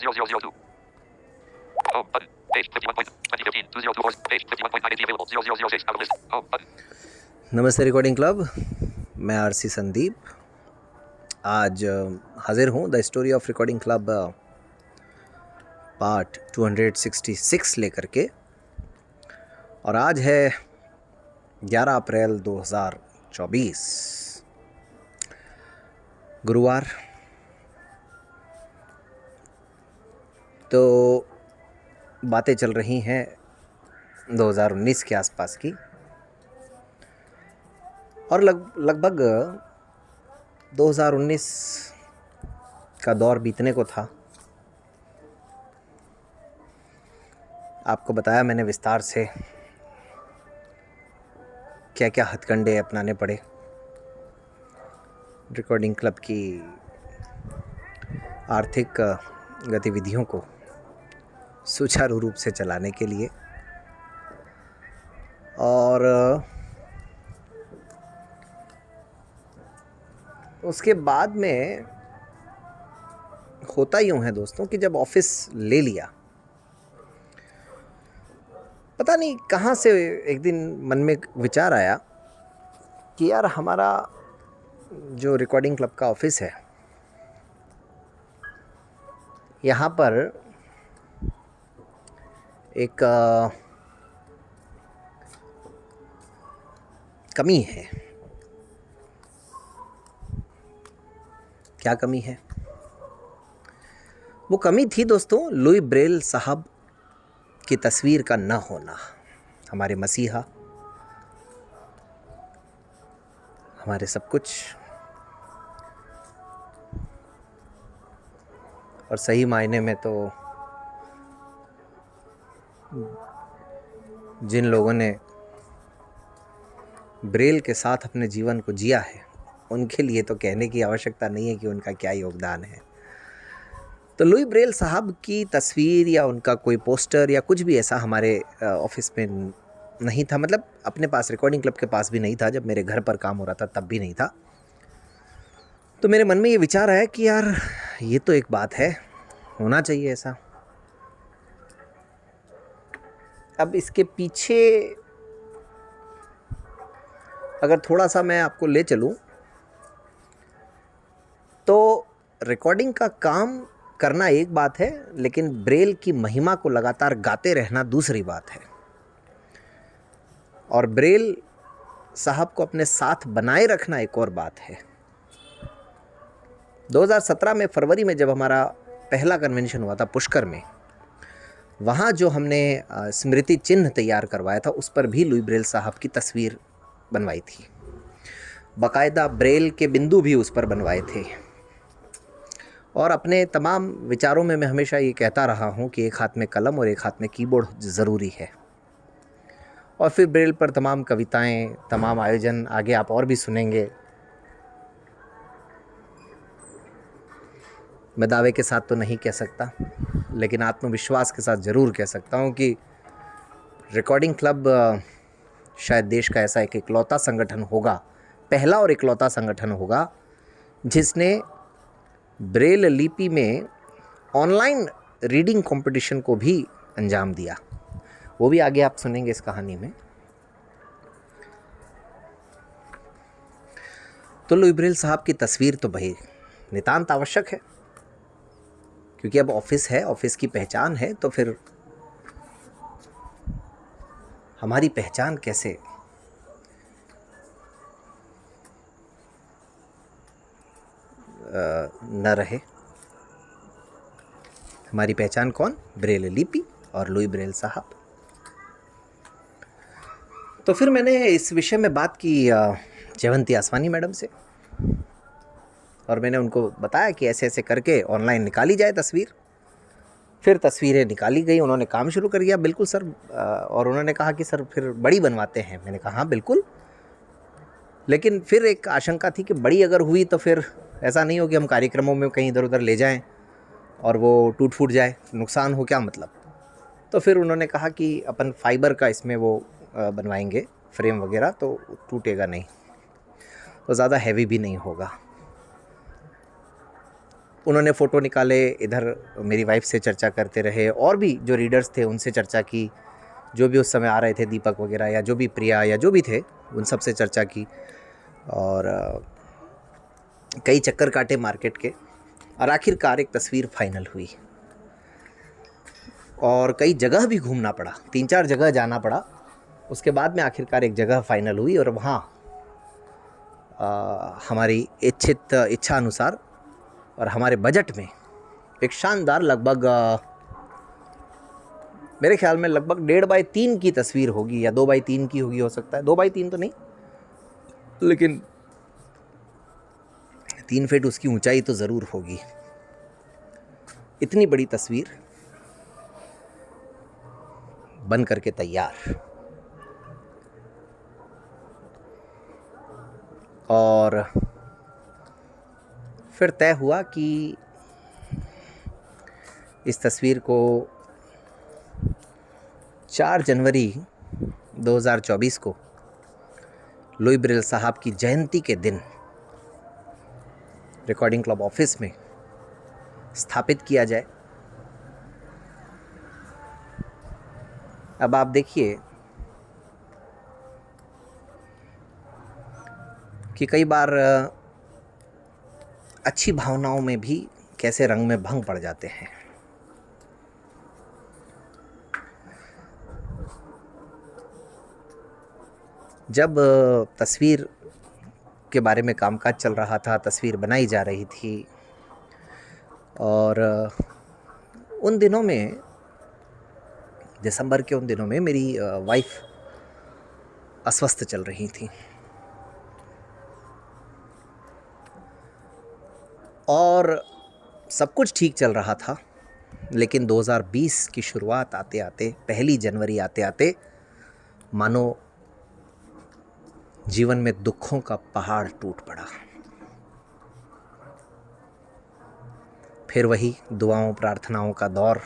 0002. Home button. Page 51.2015. 2024. Page 51.9 available. 0006. Out of list. Home button. नमस्ते recording club, मैं RC Sandeep आज हाजिर हूँ the story of recording club part 266 लेकर के। और आज है 11 अप्रैल 2024 गुरुवार। तो बातें चल रही हैं 2019 के आसपास की और लगभग 2019 का दौर बीतने को था। आपको बताया मैंने विस्तार से क्या क्या हथकंडे अपनाने पड़े रिकॉर्डिंग क्लब की आर्थिक गतिविधियों को सुचारू रूप से चलाने के लिए। और उसके बाद में होता यूँ है दोस्तों कि जब ऑफिस ले लिया, पता नहीं कहाँ से एक दिन मन में विचार आया कि यार हमारा जो रिकॉर्डिंग क्लब का ऑफिस है, यहाँ पर एक कमी है। क्या कमी है? वो कमी थी दोस्तों लुई ब्रेल साहब की तस्वीर का न होना। हमारे मसीहा, हमारे सब कुछ, और सही मायने में तो जिन लोगों ने ब्रेल के साथ अपने जीवन को जिया है, उनके लिए तो कहने की आवश्यकता नहीं है कि उनका क्या योगदान है। तो लुई ब्रेल साहब की तस्वीर या उनका कोई पोस्टर या कुछ भी ऐसा हमारे ऑफिस में नहीं था। मतलब अपने पास, रिकॉर्डिंग क्लब के पास भी नहीं था। जब मेरे घर पर काम हो रहा था तब भी नहीं था। तो मेरे मन में ये विचार आया कि यार ये तो एक बात है, होना चाहिए ऐसा। अब इसके पीछे अगर थोड़ा सा मैं आपको ले चलूं तो रिकॉर्डिंग का काम करना एक बात है, लेकिन ब्रेल की महिमा को लगातार गाते रहना दूसरी बात है। और ब्रेल साहब को अपने साथ बनाए रखना एक और बात है। 2017 में फरवरी में जब हमारा पहला कन्वेंशन हुआ था पुष्कर में, वहाँ जो हमने स्मृति चिन्ह तैयार करवाया था उस पर भी लुई ब्रेल साहब की तस्वीर बनवाई थी। बाकायदा ब्रेल के बिंदु भी उस पर बनवाए थे। और अपने तमाम विचारों में मैं हमेशा ये कहता रहा हूँ कि एक हाथ में कलम और एक हाथ में कीबोर्ड ज़रूरी है। और फिर ब्रेल पर तमाम कविताएं, तमाम आयोजन आगे आप और भी सुनेंगे। मैं दावे के साथ तो नहीं कह सकता, लेकिन आत्मविश्वास के साथ ज़रूर कह सकता हूँ कि रिकॉर्डिंग क्लब शायद देश का ऐसा एक इकलौता संगठन होगा, पहला और इकलौता संगठन होगा जिसने ब्रेल लिपि में ऑनलाइन रीडिंग कंपटीशन को भी अंजाम दिया। वो भी आगे आप सुनेंगे इस कहानी में। तो लुई ब्रेल साहब की तस्वीर तो भाई नितांत आवश्यक है, क्योंकि अब ऑफिस है, ऑफिस की पहचान है। तो फिर हमारी पहचान कैसे न रहे? हमारी पहचान कौन? ब्रेल लिपि और लुई ब्रेल साहब। तो फिर मैंने इस विषय में बात की जयवंती आसवानी मैडम से, और मैंने उनको बताया कि ऐसे ऐसे करके ऑनलाइन निकाली जाए तस्वीर। फिर तस्वीरें निकाली गई, उन्होंने काम शुरू कर दिया। बिल्कुल सर। और उन्होंने कहा कि सर फिर बड़ी बनवाते हैं। मैंने कहा हाँ बिल्कुल, लेकिन फिर एक आशंका थी कि बड़ी अगर हुई तो फिर ऐसा नहीं हो कि हम कार्यक्रमों में कहीं इधर उधर ले जाएं और वो टूट फूट जाए, नुकसान हो, क्या मतलब। तो फिर उन्होंने कहा कि अपन फाइबर का इसमें वो बनवाएंगे फ्रेम वगैरह, तो टूटेगा नहीं, तो ज़्यादा हैवी भी नहीं होगा। उन्होंने फ़ोटो निकाले, इधर मेरी वाइफ से चर्चा करते रहे, और भी जो रीडर्स थे उनसे चर्चा की, जो भी उस समय आ रहे थे, दीपक वगैरह या जो भी प्रिया या जो भी थे, उन सब से चर्चा की, और कई चक्कर काटे मार्केट के, और आखिरकार एक तस्वीर फाइनल हुई। और कई जगह भी घूमना पड़ा, 3-4 जगह जाना पड़ा, उसके बाद में आखिरकार एक जगह फाइनल हुई, और वहाँ हमारी इच्छा अनुसार और हमारे बजट में एक शानदार लगभग मेरे ख्याल में लगभग 1.5x3 की तस्वीर होगी, या 2x3 की होगी, हो सकता है 2x3 तो नहीं, लेकिन 3 फीट उसकी ऊंचाई तो ज़रूर होगी। इतनी बड़ी तस्वीर बन करके तैयार, और फिर तय हुआ कि इस तस्वीर को 4 जनवरी 2024 को लुई ब्रेल साहब की जयंती के दिन रिकॉर्डिंग क्लब ऑफिस में स्थापित किया जाए। अब आप देखिए कि कई बार अच्छी भावनाओं में भी कैसे रंग में भंग पड़ जाते हैं। जब तस्वीर के बारे में कामकाज चल रहा था, तस्वीर बनाई जा रही थी, और उन दिनों में, दिसंबर के उन दिनों में मेरी वाइफ अस्वस्थ चल रही थी, और सब कुछ ठीक चल रहा था, लेकिन 2020 की शुरुआत आते आते, 1 जनवरी आते आते, मानो जीवन में दुखों का पहाड़ टूट पड़ा। फिर वही दुआओं प्रार्थनाओं का दौर,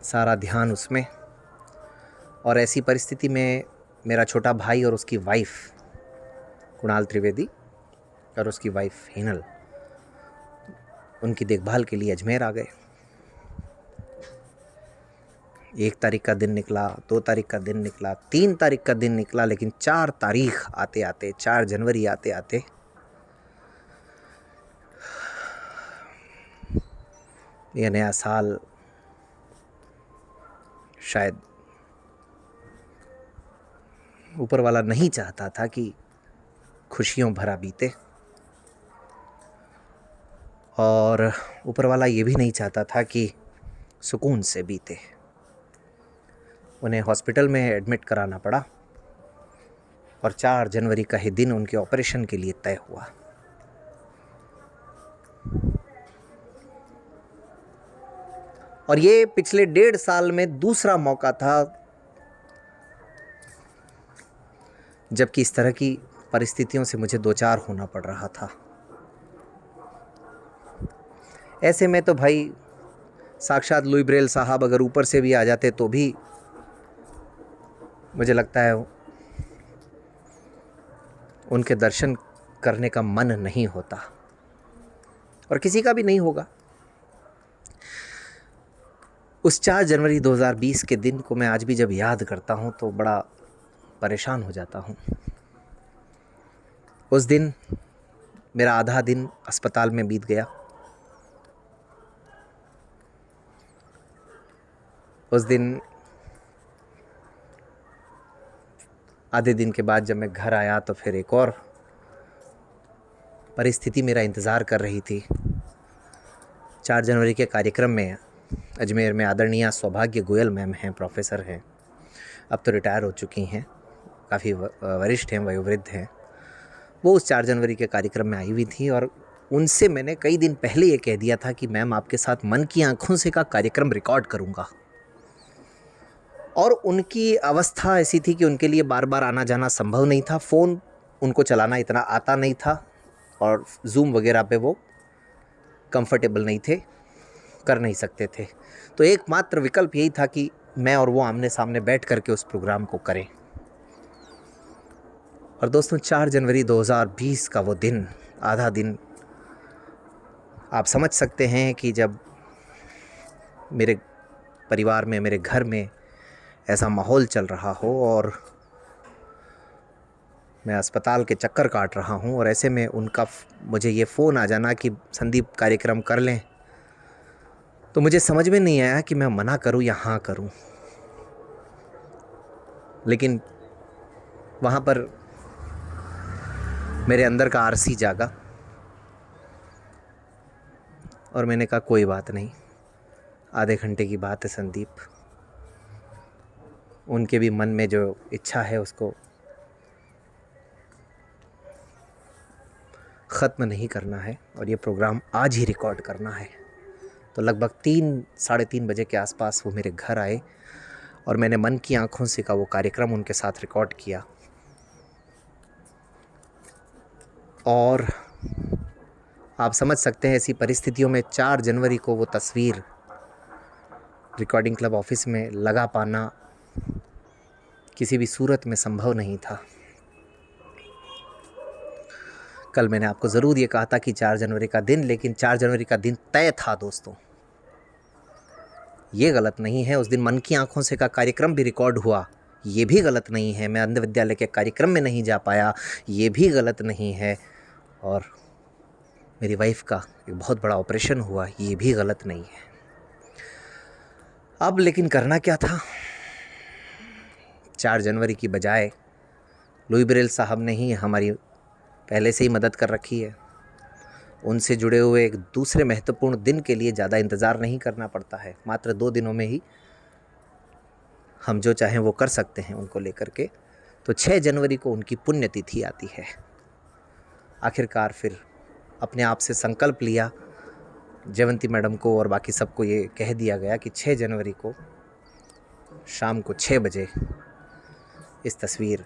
सारा ध्यान उसमें, और ऐसी परिस्थिति में मेरा छोटा भाई और उसकी वाइफ कुणाल त्रिवेदी और उसकी वाइफ हिनल उनकी देखभाल के लिए अजमेर आ गए। 1 तारीख का दिन निकला, 2 तारीख का दिन निकला, 3 तारीख का दिन निकला, लेकिन 4 तारीख आते आते, 4 जनवरी आते आते यह नया साल शायद ऊपर वाला नहीं चाहता था कि खुशियों भरा बीते, और ऊपर वाला ये भी नहीं चाहता था कि सुकून से बीते। उन्हें हॉस्पिटल में एडमिट कराना पड़ा, और 4 जनवरी का ही दिन उनके ऑपरेशन के लिए तय हुआ। और ये पिछले 1.5 साल में दूसरा मौका था जबकि इस तरह की परिस्थितियों से मुझे 2-4 होना पड़ रहा था। ऐसे में तो भाई साक्षात लुई ब्रेल साहब अगर ऊपर से भी आ जाते तो भी मुझे लगता है उनके दर्शन करने का मन नहीं होता, और किसी का भी नहीं होगा। उस 4 जनवरी 2020 के दिन को मैं आज भी जब याद करता हूँ तो बड़ा परेशान हो जाता हूँ। उस दिन मेरा आधा दिन अस्पताल में बीत गया। उस दिन आधे दिन के बाद जब मैं घर आया तो फिर एक और परिस्थिति मेरा इंतज़ार कर रही थी। 4 जनवरी के कार्यक्रम में अजमेर में आदरणीय सौभाग्य गोयल मैम हैं, प्रोफेसर हैं, अब तो रिटायर हो चुकी हैं, काफ़ी वरिष्ठ हैं, वयोवृद्ध हैं। वो उस 4 जनवरी के कार्यक्रम में आई हुई थी, और उनसे मैंने कई दिन पहले ये कह दिया था कि मैम आपके साथ मन की आँखों से का कार्यक्रम रिकॉर्ड करूँगा। और उनकी अवस्था ऐसी थी कि उनके लिए बार बार आना जाना संभव नहीं था, फ़ोन उनको चलाना इतना आता नहीं था, और जूम वगैरह पे वो कंफर्टेबल नहीं थे, कर नहीं सकते थे। तो एकमात्र विकल्प यही था कि मैं और वो आमने सामने बैठ करके उस प्रोग्राम को करें। और दोस्तों 4 जनवरी 2020 का वो दिन, आधा दिन आप समझ सकते हैं कि जब मेरे परिवार में, मेरे घर में ऐसा माहौल चल रहा हो और मैं अस्पताल के चक्कर काट रहा हूँ और ऐसे में उनका मुझे ये फ़ोन आ जाना कि संदीप कार्यक्रम कर लें, तो मुझे समझ में नहीं आया कि मैं मना करूँ या हाँ करूँ। लेकिन वहाँ पर मेरे अंदर का आरसी जागा और मैंने कहा कोई बात नहीं, आधे घंटे की बात है संदीप, उनके भी मन में जो इच्छा है उसको ख़त्म नहीं करना है और ये प्रोग्राम आज ही रिकॉर्ड करना है। तो लगभग 3-3:30 बजे के आसपास वो मेरे घर आए और मैंने मन की आंखों से का वो कार्यक्रम उनके साथ रिकॉर्ड किया। और आप समझ सकते हैं ऐसी परिस्थितियों में 4 जनवरी को वो तस्वीर रिकॉर्डिंग क्लब ऑफिस में लगा पाना किसी भी सूरत में संभव नहीं था। कल मैंने आपको ज़रूर ये कहा था कि 4 जनवरी का दिन, लेकिन 4 जनवरी का दिन तय था दोस्तों, ये गलत नहीं है। उस दिन मन की आंखों से का कार्यक्रम भी रिकॉर्ड हुआ, ये भी गलत नहीं है। मैं अंध विद्यालय के कार्यक्रम में नहीं जा पाया, ये भी गलत नहीं है। और मेरी वाइफ का एक बहुत बड़ा ऑपरेशन हुआ, ये भी गलत नहीं है। अब लेकिन करना क्या था? 4 जनवरी की बजाय लुई ब्रेल साहब ने ही हमारी पहले से ही मदद कर रखी है। उनसे जुड़े हुए एक दूसरे महत्वपूर्ण दिन के लिए ज़्यादा इंतज़ार नहीं करना पड़ता है। मात्र 2 दिनों में ही हम जो चाहें वो कर सकते हैं उनको लेकर के। तो 6 जनवरी को उनकी पुण्यतिथि आती है। आखिरकार फिर अपने आप से संकल्प लिया, जयवंती मैडम को और बाकी सबको ये कह दिया गया कि 6 जनवरी को शाम को 6 बजे इस तस्वीर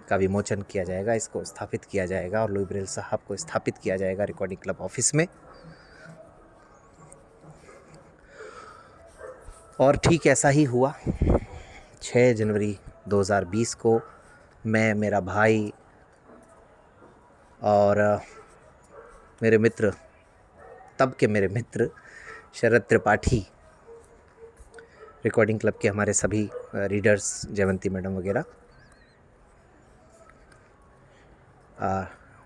का विमोचन किया जाएगा, इसको स्थापित किया जाएगा और लुई ब्रेल साहब को स्थापित किया जाएगा रिकॉर्डिंग क्लब ऑफिस में। और ठीक ऐसा ही हुआ। 6 जनवरी 2020 को मैं, मेरा भाई और मेरे मित्र, तब के मेरे मित्र शरद त्रिपाठी, रिकॉर्डिंग क्लब के हमारे सभी रीडर्स, जयवंती मैडम वगैरह,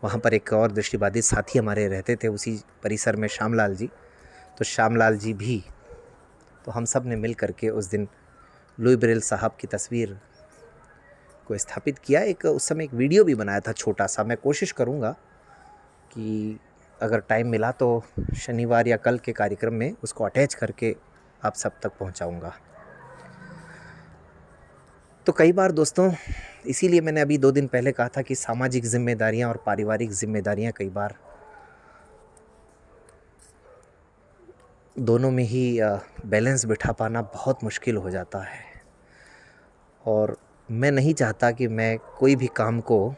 वहाँ पर एक और दृष्टिबाधित साथी हमारे रहते थे उसी परिसर में, श्यामलाल जी। तो श्यामलाल जी भी, तो हम सब ने मिल करके उस दिन लुई ब्रेल साहब की तस्वीर को स्थापित किया। एक उस समय एक वीडियो भी बनाया था छोटा सा। मैं कोशिश करूँगा कि अगर टाइम मिला तो शनिवार या कल के कार्यक्रम में उसको अटैच करके आप सब तक पहुँचाऊँगा। तो कई बार दोस्तों, इसीलिए मैंने अभी 2 दिन पहले कहा था कि सामाजिक जिम्मेदारियां और पारिवारिक जिम्मेदारियां कई बार दोनों में ही बैलेंस बिठा पाना बहुत मुश्किल हो जाता है। और मैं नहीं चाहता कि मैं कोई भी काम को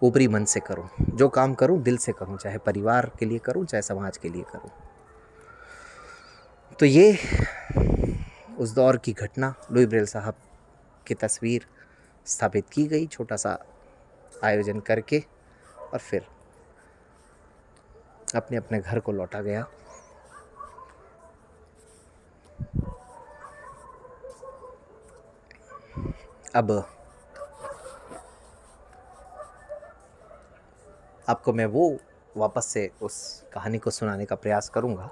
ऊपरी मन से करूं। जो काम करूं दिल से करूं, चाहे परिवार के लिए करूं, चाहे समाज के लिए करूं। तो ये उस दौर की घटना, लुई ब्रेल साहब की तस्वीर स्थापित की गई, छोटा सा आयोजन करके, और फिर अपने अपने घर को लौटा गया। अब आपको मैं वो वापस से उस कहानी को सुनाने का प्रयास करूंगा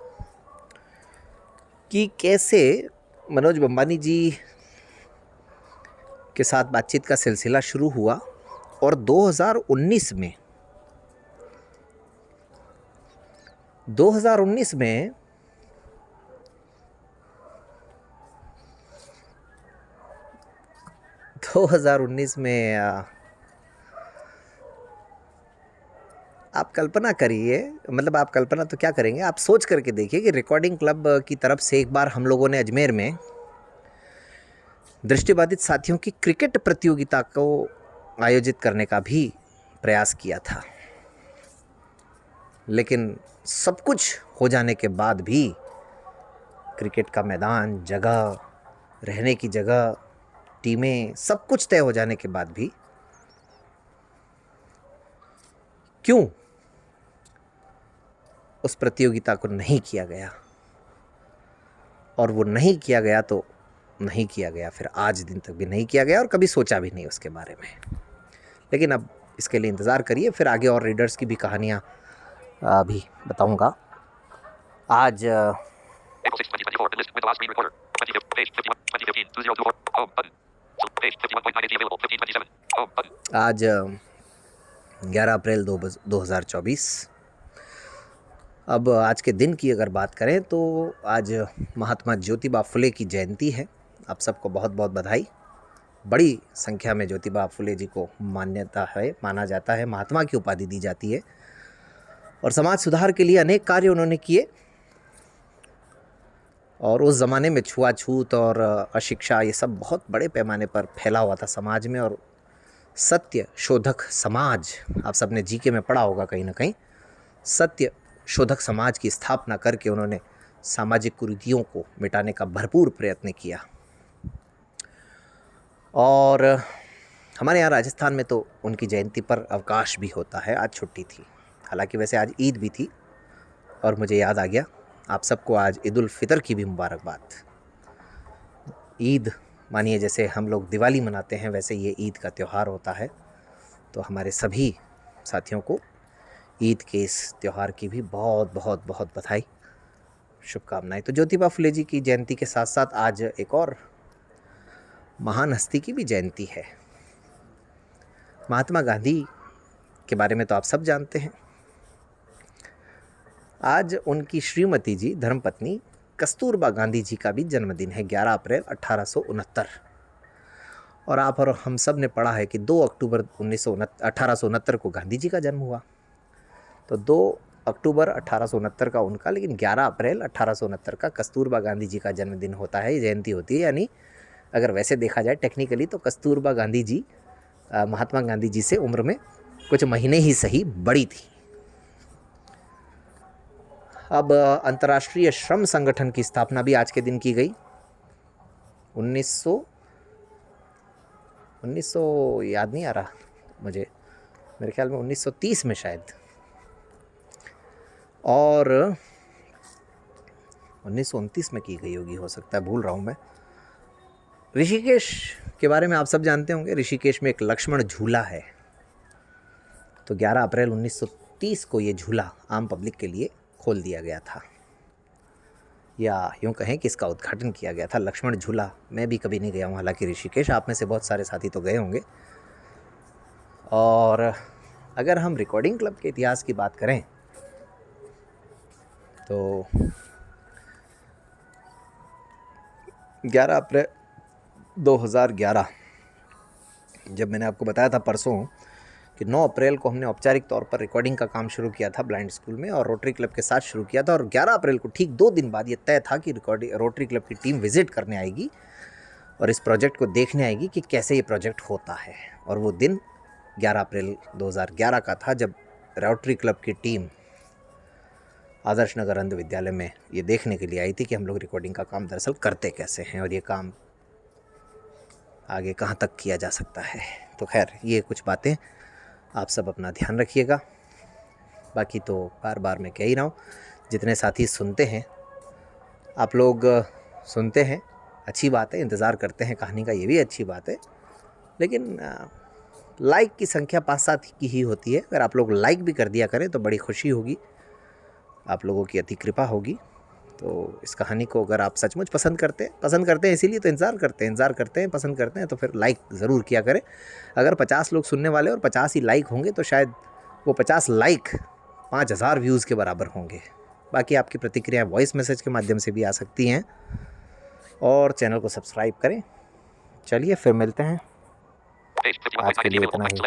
कि कैसे मनोज बंबानी जी के साथ बातचीत का सिलसिला शुरू हुआ और 2019 में 2019 में आप कल्पना करिए, मतलब आप कल्पना तो क्या करेंगे, आप सोच करके देखिए कि रिकॉर्डिंग क्लब की तरफ से एक बार हम लोगों ने अजमेर में दृष्टिबाधित साथियों की क्रिकेट प्रतियोगिता को आयोजित करने का भी प्रयास किया था। लेकिन सब कुछ हो जाने के बाद भी, क्रिकेट का मैदान, जगह, रहने की जगह, टीमें, सब कुछ तय हो जाने के बाद भी क्यों उस प्रतियोगिता को नहीं किया गया, और वो नहीं किया गया तो नहीं किया गया, फिर आज दिन तक भी नहीं किया गया और कभी सोचा भी नहीं उसके बारे में। लेकिन अब इसके लिए इंतज़ार करिए, फिर आगे और रीडर्स की भी कहानियाँ भी बताऊंगा। आज April 6, 2024. The list with the last screen recorder. 25th. Page 51. 2015. 2024. Home button. So, page 51.9 available. 1527. Home button. आज 11 अप्रैल 2024। अब आज के दिन की अगर बात करें तो आज महात्मा ज्योतिबा फुले की जयंती है। आप सबको बहुत बहुत बधाई। बड़ी संख्या में ज्योतिबा फुले जी को मान्यता है, माना जाता है, महात्मा की उपाधि दी जाती है, और समाज सुधार के लिए अनेक कार्य उन्होंने किए। और उस ज़माने में छुआछूत और अशिक्षा ये सब बहुत बड़े पैमाने पर फैला हुआ था समाज में, और सत्य शोधक समाज, आप सबने जीके में पढ़ा होगा कहीं ना कहीं, सत्य शोधक समाज की स्थापना करके उन्होंने सामाजिक कुरीतियों को मिटाने का भरपूर प्रयत्न किया। और हमारे यहाँ राजस्थान में तो उनकी जयंती पर अवकाश भी होता है, आज छुट्टी थी। हालांकि वैसे आज ईद भी थी, और मुझे याद आ गया, आप सबको आज ईद उल फितर की भी मुबारकबाद। ईद मानिए जैसे हम लोग दिवाली मनाते हैं, वैसे ये ईद का त्यौहार होता है। तो हमारे सभी साथियों को ईद के इस त्यौहार की भी बहुत बहुत बहुत बधाई, शुभकामनाएं। तो ज्योतिबा फुले जी की जयंती के साथ साथ आज एक और महान हस्ती की भी जयंती है। महात्मा गांधी के बारे में तो आप सब जानते हैं। आज उनकी श्रीमती जी, धर्मपत्नी कस्तूरबा गांधी जी का भी जन्मदिन है, 11 अप्रैल 1869। और आप और हम सब ने पढ़ा है कि 2 अक्टूबर 1869 को गांधी जी का जन्म हुआ। तो 2 अक्टूबर 1869 का उनका, लेकिन 11 अप्रैल 1869 का कस्तूरबा गांधी जी का जन्मदिन होता है, जयंती होती है। यानी अगर वैसे देखा जाए टेक्निकली तो कस्तूरबा गांधी जी महात्मा गांधी जी से उम्र में कुछ महीने ही सही बड़ी थी। अब अंतर्राष्ट्रीय श्रम संगठन की स्थापना भी आज के दिन की गई। 1900 याद नहीं आ रहा मुझे, मेरे ख्याल में 1930 में शायद, और 1929 में की गई होगी, हो सकता है, भूल रहा हूँ मैं। ऋषिकेश के बारे में आप सब जानते होंगे। ऋषिकेश में एक लक्ष्मण झूला है। तो 11 अप्रैल 1930 को ये झूला आम पब्लिक के लिए खोल दिया गया था, या यूँ कहें कि इसका उद्घाटन किया गया था। लक्ष्मण झूला, मैं भी कभी नहीं गया हूँ हालांकि ऋषिकेश, आप में से बहुत सारे साथी तो गए होंगे। और अगर हम रिकॉर्डिंग क्लब के इतिहास की बात करें तो 11 अप्रैल 2011, जब मैंने आपको बताया था परसों कि 9 अप्रैल को हमने औपचारिक तौर पर रिकॉर्डिंग का काम शुरू किया था ब्लाइंड स्कूल में, और रोटरी क्लब के साथ शुरू किया था। और 11 अप्रैल को ठीक 2 दिन बाद ये तय था कि रोटरी क्लब की टीम विजिट करने आएगी और इस प्रोजेक्ट को देखने आएगी कि कैसे ये प्रोजेक्ट होता है। और वो दिन 11 अप्रैल 2011 का था जब रोटरी क्लब की टीम आदर्श नगर अंध विद्यालय में ये देखने के लिए आई थी कि हम लोग रिकॉर्डिंग का काम दरअसल करते कैसे हैं, और ये काम आगे कहाँ तक किया जा सकता है। तो खैर, ये कुछ बातें आप सब अपना ध्यान रखिएगा। बाकी तो बार बार मैं कह ही रहा हूँ, जितने साथी सुनते हैं, आप लोग सुनते हैं, अच्छी बात है, इंतज़ार करते हैं कहानी का, ये भी अच्छी बात है। लेकिन लाइक की संख्या 5-7 की ही होती है। अगर आप लोग लाइक भी कर दिया करें तो बड़ी खुशी होगी, आप लोगों की अति कृपा होगी। तो इस कहानी को अगर आप सचमुच पसंद करते हैं, इसीलिए तो इंतज़ार करते हैं, पसंद करते हैं, तो फिर लाइक ज़रूर किया करें। अगर 50 लोग सुनने वाले और 50 ही लाइक होंगे तो शायद वो 50 लाइक 5000 व्यूज़ के बराबर होंगे। बाकी आपकी प्रतिक्रिया वॉइस मैसेज के माध्यम से भी आ सकती हैं, और चैनल को सब्सक्राइब करें। चलिए फिर मिलते हैं, आज के लिए इतना ही।